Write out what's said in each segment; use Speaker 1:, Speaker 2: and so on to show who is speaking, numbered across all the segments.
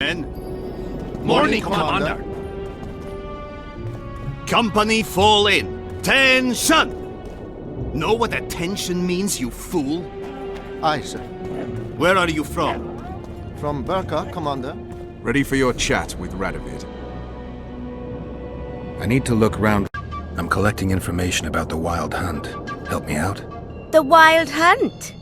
Speaker 1: Men. Morning, Commander. Company fall in. Tension! Know what attention means, you fool?
Speaker 2: Aye, sir.
Speaker 1: Where are you from?
Speaker 2: From Burka, Commander.
Speaker 3: Ready for your chat with Radovid.
Speaker 4: I need to look round. I'm collecting information about the Wild Hunt. Help me out?
Speaker 5: The Wild Hunt?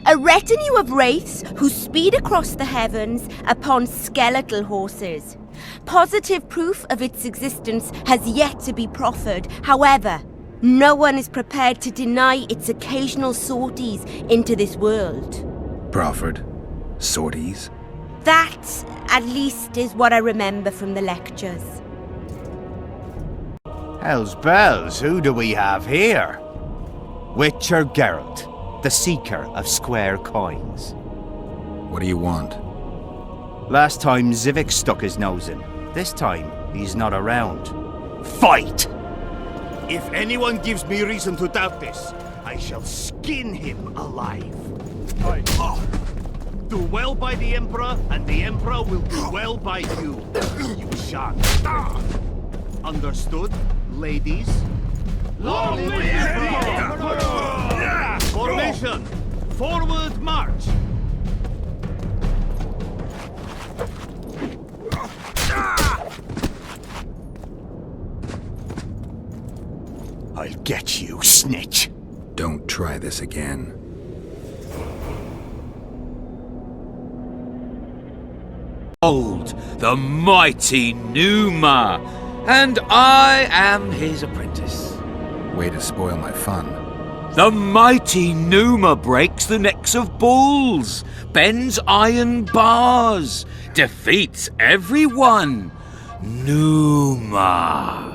Speaker 5: A retinue of wraiths who speed across the heavens upon skeletal horses. Positive proof of its existence has yet to be proffered. However, no one is prepared to deny its occasional sorties into this world.
Speaker 4: Proffered? Sorties?
Speaker 5: That, at least, is what I remember from the lectures.
Speaker 6: Hell's bells, who do we have here? Witcher Geralt, the seeker of square coins.
Speaker 4: What do you want?
Speaker 6: Last time Zivik stuck his nose in. This time, he's not around. Fight!
Speaker 1: If anyone gives me reason to doubt this, I shall skin him alive. Do well by the Emperor, and the Emperor will do well by you. You shan't. Understood, ladies? Long live the Emperor! Formation! Forward march!
Speaker 6: I'll get you, snitch.
Speaker 4: Don't try this again.
Speaker 7: Behold, the mighty Numa, and I am his apprentice.
Speaker 4: Way to spoil my fun.
Speaker 7: The mighty Numa breaks the necks of bulls, bends iron bars, defeats everyone. Numa.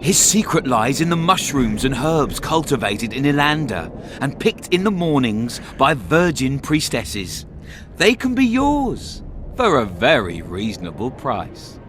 Speaker 7: His secret lies in the mushrooms and herbs cultivated in Ilanda and picked in the mornings by virgin priestesses. They can be yours for a very reasonable price.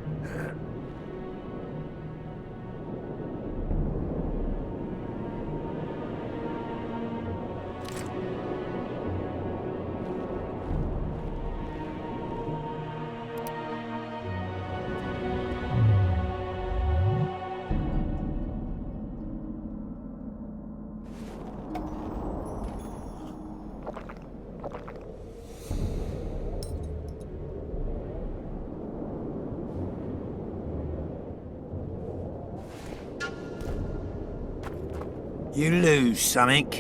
Speaker 8: You lose something.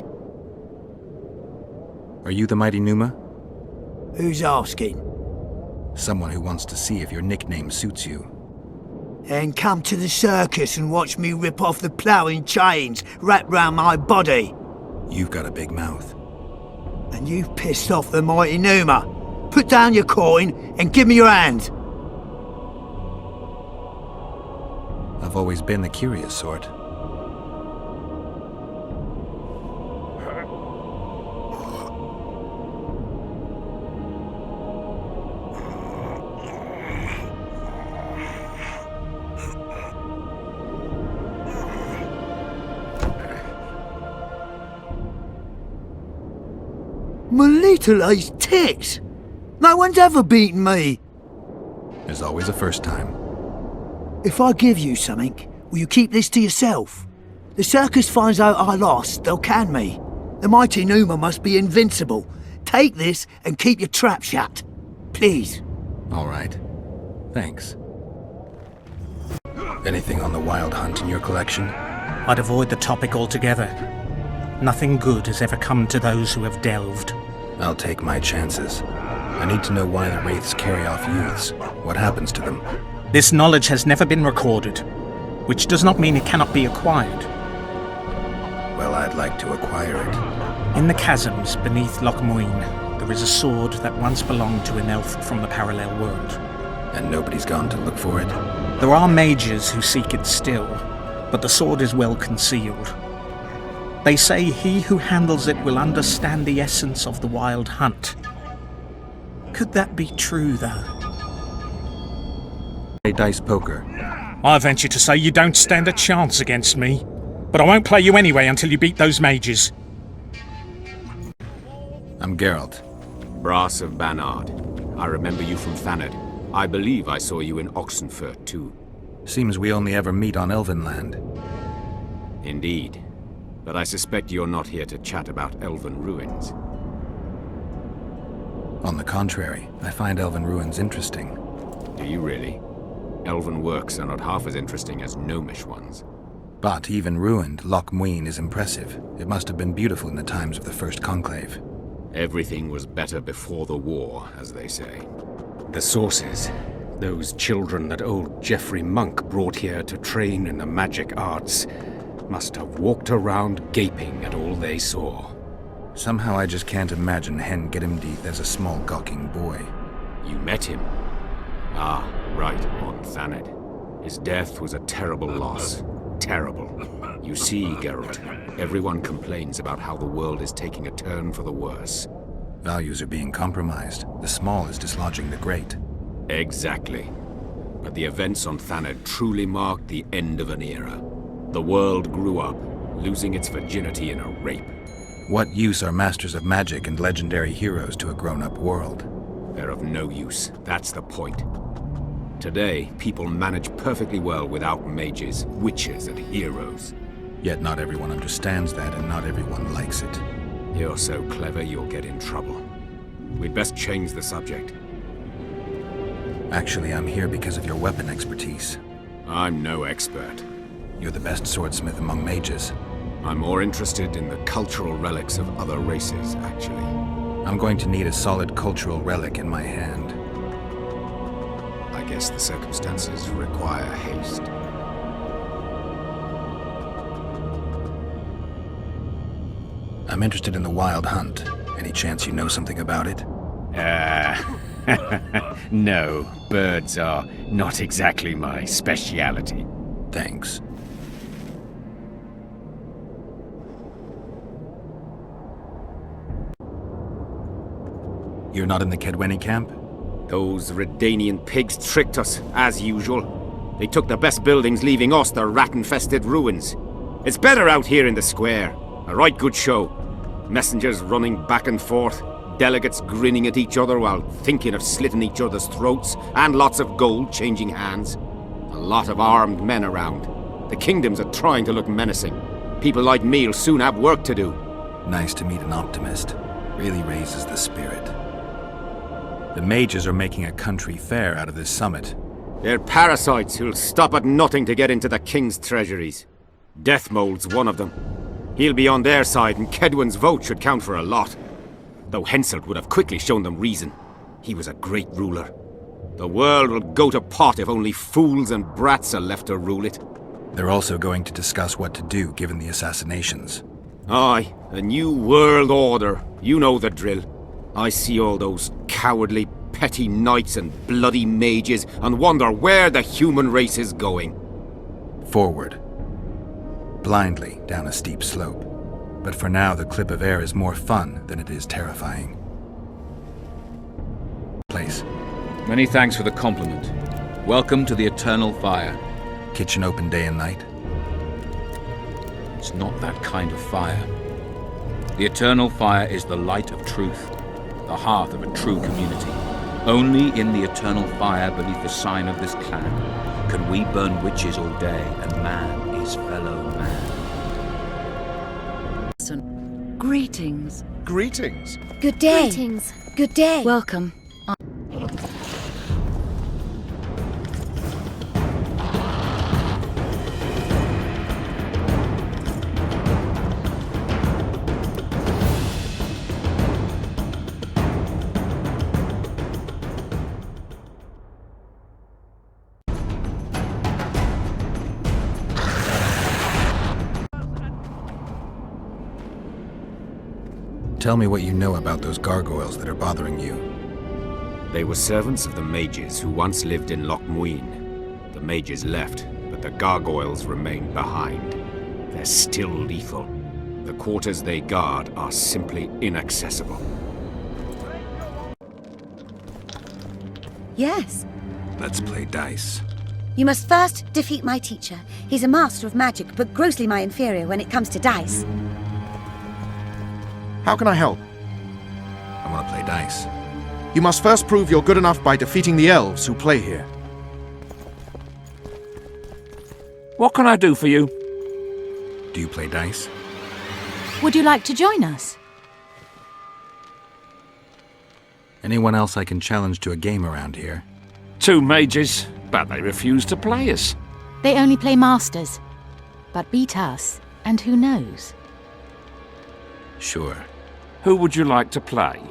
Speaker 4: Are you the mighty Numa?
Speaker 8: Who's asking?
Speaker 4: Someone who wants to see if your nickname suits you.
Speaker 8: Then come to the circus and watch me rip off the ploughing chains wrapped round my body.
Speaker 4: You've got a big mouth.
Speaker 8: And you've pissed off the mighty Numa. Put down your coin and give me your hand.
Speaker 4: I've always been the curious sort.
Speaker 8: My little ace tits! No one's ever beaten me!
Speaker 4: There's always a first time.
Speaker 8: If I give you something, will you keep this to yourself? The circus finds out I lost, they'll can me. The mighty Numa must be invincible. Take this and keep your trap shut. Please.
Speaker 4: All right. Thanks. Anything on the Wild Hunt in your collection?
Speaker 9: I'd avoid the topic altogether. Nothing good has ever come to those who have delved.
Speaker 4: I'll take my chances. I need to know why the wraiths carry off youths. What happens to them?
Speaker 9: This knowledge has never been recorded, which does not mean it cannot be acquired.
Speaker 4: Well, I'd like to acquire it.
Speaker 9: In the chasms beneath Loc Muinne, there is a sword that once belonged to an elf from the parallel world.
Speaker 4: And nobody's gone to look for it?
Speaker 9: There are mages who seek it still, but the sword is well concealed. They say he who handles it will understand the essence of the Wild Hunt. Could that be true, though?
Speaker 4: Play dice poker.
Speaker 9: I venture to say you don't stand a chance against me, but I won't play you anyway until you beat those mages.
Speaker 4: I'm Geralt.
Speaker 3: Brass of Banard. I remember you from Thanad.
Speaker 10: I believe I saw you in Oxenfurt, too.
Speaker 4: Seems we only ever meet on Elvenland.
Speaker 10: Indeed. But I suspect you're not here to chat about elven ruins.
Speaker 4: On the contrary, I find elven ruins interesting.
Speaker 10: Do you really? Elven works are not half as interesting as gnomish ones.
Speaker 4: But even ruined, Loc Muinne is impressive. It must have been beautiful in the times of the First Conclave.
Speaker 10: Everything was better before the war, as they say.
Speaker 11: The sources. Those children that old Geoffrey Monk brought here to train in the magic arts must have walked around gaping at all they saw.
Speaker 4: Somehow I just can't imagine Hen Gedimdeath as a small gawking boy.
Speaker 10: You met him? Ah, right, on Thanedd. His death was a terrible loss. Terrible. You see, Geralt, everyone complains about how the world is taking a turn for the worse.
Speaker 4: Values are being compromised. The small is dislodging the great.
Speaker 10: Exactly. But the events on Thanedd truly marked the end of an era. The world grew up, losing its virginity in a rape.
Speaker 4: What use are masters of magic and legendary heroes to a grown-up world?
Speaker 10: They're of no use. That's the point. Today, people manage perfectly well without mages, witches, and heroes.
Speaker 4: Yet not everyone understands that, and not everyone likes it.
Speaker 10: You're so clever you'll get in trouble. We'd best change the subject.
Speaker 4: Actually, I'm here because of your weapon expertise.
Speaker 10: I'm no expert.
Speaker 4: You're the best swordsmith among mages.
Speaker 10: I'm more interested in the cultural relics of other races, actually.
Speaker 4: I'm going to need a solid cultural relic in my hand.
Speaker 10: I guess the circumstances require haste.
Speaker 4: I'm interested in the Wild Hunt. Any chance you know something about it?
Speaker 12: No, birds are not exactly my speciality.
Speaker 4: Thanks. You're not in the Kedweni camp?
Speaker 12: Those Redanian pigs tricked us, as usual. They took the best buildings, leaving us the rat-infested ruins. It's better out here in the square. A right good show. Messengers running back and forth, delegates grinning at each other while thinking of slitting each other's throats, and lots of gold changing hands. A lot of armed men around. The kingdoms are trying to look menacing. People like me'll soon have work to do.
Speaker 4: Nice to meet an optimist. Really raises the spirit. The mages are making a country fair out of this summit.
Speaker 12: They're parasites who'll stop at nothing to get into the king's treasuries. Deathmold's one of them. He'll be on their side, and Kedwen's vote should count for a lot. Though Henselt would have quickly shown them reason. He was a great ruler. The world will go to pot if only fools and brats are left to rule it.
Speaker 4: They're also going to discuss what to do given the assassinations.
Speaker 12: Aye, a new world order. You know the drill. I see all those cowardly, petty knights and bloody mages and wonder where the human race is going.
Speaker 4: Forward. Blindly down a steep slope. But for now, the clip of air is more fun than it is terrifying. Place.
Speaker 7: Many thanks for the compliment. Welcome to the Eternal Fire.
Speaker 4: Kitchen open day and night?
Speaker 7: It's not that kind of fire. The Eternal Fire is the light of truth, the hearth of a true community. Only in the Eternal Fire beneath the sign of this clan can we burn witches all day and man is fellow man.
Speaker 13: Greetings.
Speaker 3: Greetings.
Speaker 13: Good day.
Speaker 5: Greetings. Good day.
Speaker 13: Welcome.
Speaker 4: Tell me what you know about those gargoyles that are bothering you.
Speaker 10: They were servants of the mages who once lived in Loc Muinne. The mages left, but the gargoyles remained behind. They're still lethal. The quarters they guard are simply inaccessible.
Speaker 13: Yes.
Speaker 4: Let's play dice.
Speaker 13: You must first defeat my teacher. He's a master of magic, but grossly my inferior when it comes to dice.
Speaker 2: How can I help?
Speaker 4: I want to play dice.
Speaker 3: You must first prove you're good enough by defeating the elves who play here.
Speaker 14: What can I do for you?
Speaker 4: Do you play dice?
Speaker 15: Would you like to join us?
Speaker 4: Anyone else I can challenge to a game around here?
Speaker 14: 2 mages, but they refuse to play us.
Speaker 15: They only play masters. But beat us, and who knows?
Speaker 4: Sure.
Speaker 14: Who would you like to play?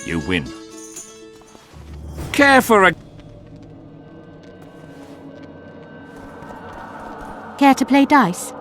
Speaker 14: You win. Care for a...
Speaker 15: Care to play dice?